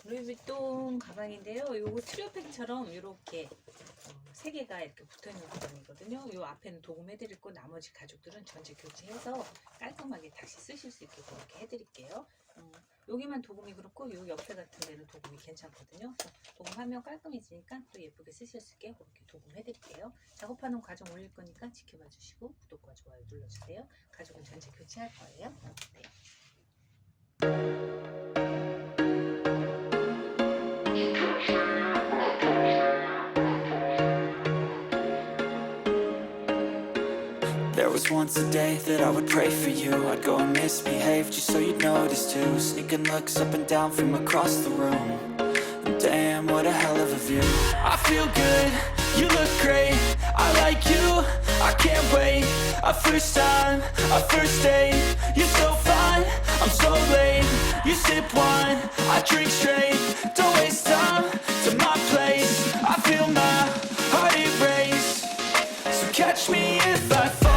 루이뷔통 가방인데요. 요거 트리오팩처럼 이렇게 3개가 이렇게 붙어있는 가방이거든요. 요 앞에는 도금해드리고 나머지 가죽들은 전체 교체해서 깔끔하게 다시 쓰실 수 있게 그렇게 해드릴게요. 여기만 도금이 그렇고 요 옆에 같은 데는 도금이 괜찮거든요. 그래서 도금하면 깔끔해지니까 또 예쁘게 쓰실 수 있게 그렇게 도금해드릴게요. 작업하는 과정 올릴 거니까 지켜봐 주시고 구독과 좋아요 눌러주세요. 가죽은 전체 교체할 거예요. 네. There was once a day that I would pray for you. I'd go and misbehave just so you'd notice too. Sneaking looks up and down from across the room. And damn, what a hell of a view. I feel good, you look great. I like you, I can't wait. A first time, a first date. You're so fine, I'm so late. You sip wine, I drink straight. Don't waste time to my place. I feel my heart erase. So catch me if I fall.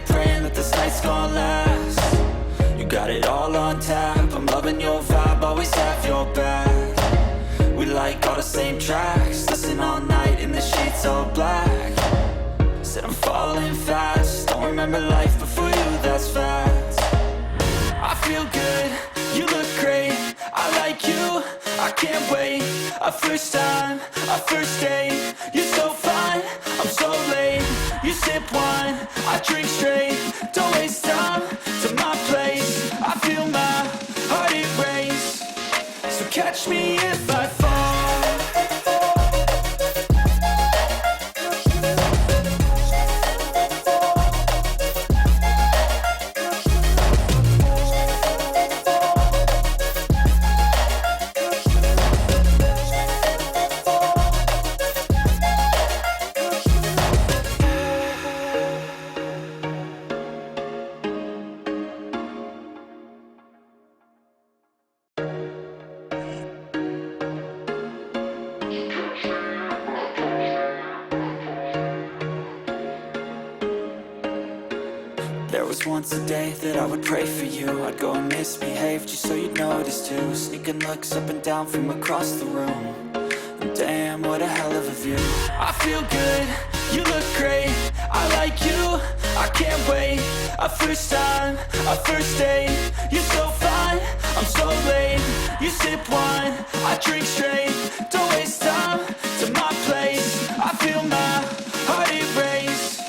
Praying that this night's gonna last. You got it all on tap. I'm loving your vibe, always have your back. We like all the same tracks. Listen all night in the sheets all black. Said I'm falling fast. Don't remember life before you, that's fact. I feel good, you look great. I like you, I can't wait. A first time, a first date. You're so fine, I'm so late. You sip wine, I drink straight. Don't waste time to my place. I feel my heart erase. So catch me if I fall. There was once a day that I would pray for you. I'd go and misbehave just so you'd notice too. Sneaking looks up and down from across the room. And damn, what a hell of a view. I feel good, you look great. I like you, I can't wait. A first time, a first date. You're so fine, I'm so late. You sip wine, I drink straight. Don't waste time to my place. I feel my heart erase.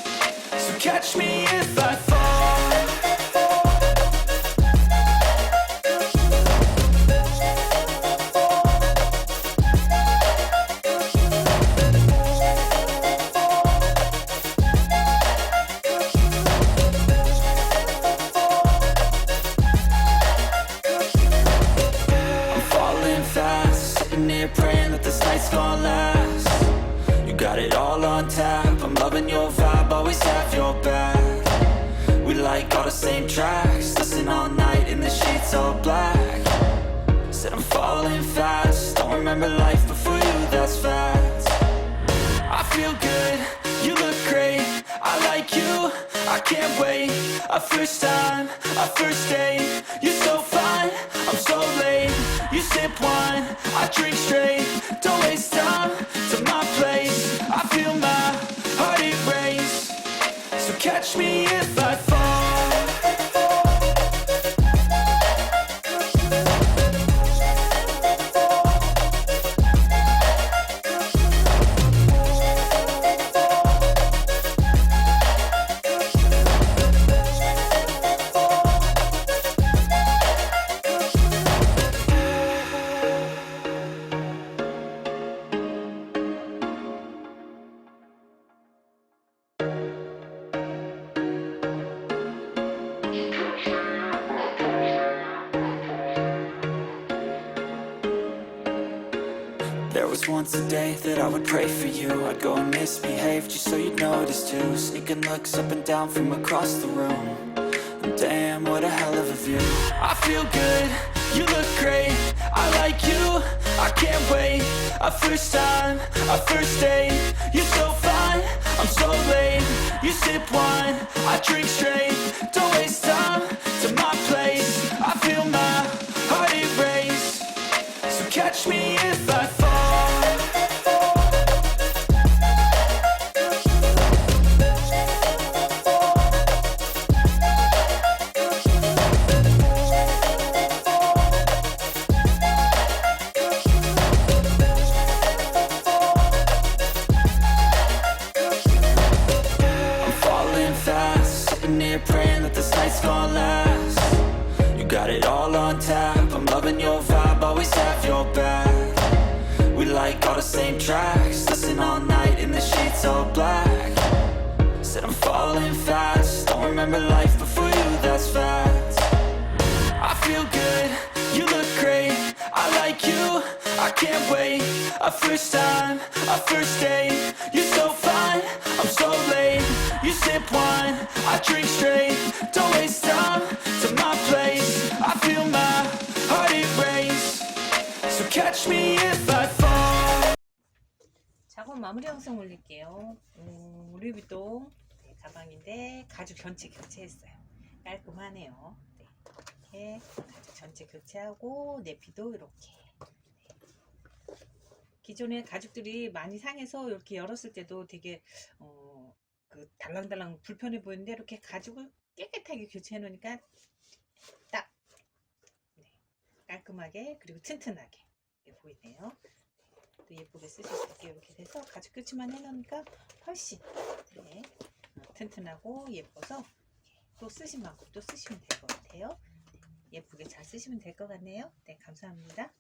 So catch me if I fall. Praying that this night's gonna last. You got it all on tap. I'm loving your vibe, always have your back. We like all the same tracks. Listen all night in the sheets all black. Said I'm falling fast. Don't remember life before you, that's fact. I feel good, you look great. I like you, I can't wait. A first time, a first date. You're so fine, I'm so late. You sip wine, I drink straight. Don't waste time to my place. I feel my heart erase. So catch me if I fall. promised once a day that I would pray for you. I'd go and misbehave just so you'd notice too. Sneaking looks up and down from across the room. And damn, what a hell of a view. I feel good, you look great, I like you, I can't wait. A first time, a first date. You're so fine, I'm so late. You sip wine, I drink straight. Don't waste time to my place. I feel my heart erase. So catch me if I fall. Praying that this night's gonna last. You got it all on tap. I'm loving your vibe, always have your back. We like all the same tracks. Listen all night in the sheets all black. Said I'm falling fast. Don't remember life before you, that's fact. I feel good, you look great, I like you, I can't wait. A first time, a first date. You're so fine, I'm so late. You sip wine, I drink straight. Don't waste time to my place. I feel my heart erase. So catch me if I fall. 작업 마무리 영상 올릴게요. 루이뷔통 가방인데 가죽 전체 교체했어요. 깔끔하네요. 네, 이렇게 가죽 전체 교체하고 내피도 이렇게. 네. 기존에 가죽들이 많이 상해서 이렇게 열었을 때도 되게 그 달랑달랑 불편해 보이는데 이렇게 가죽을 깨끗하게 교체해 놓으니까 딱 네, 깔끔하게 그리고 튼튼하게 보이네요. 또 예쁘게 쓰실 수 있게 이렇게 돼서 가죽 교체만 해 놓으니까 훨씬 네, 튼튼하고 예뻐서 또 쓰신 만큼 또 쓰시면 될 것 같아요. 예쁘게 잘 쓰시면 될 것 같네요. 네, 감사합니다.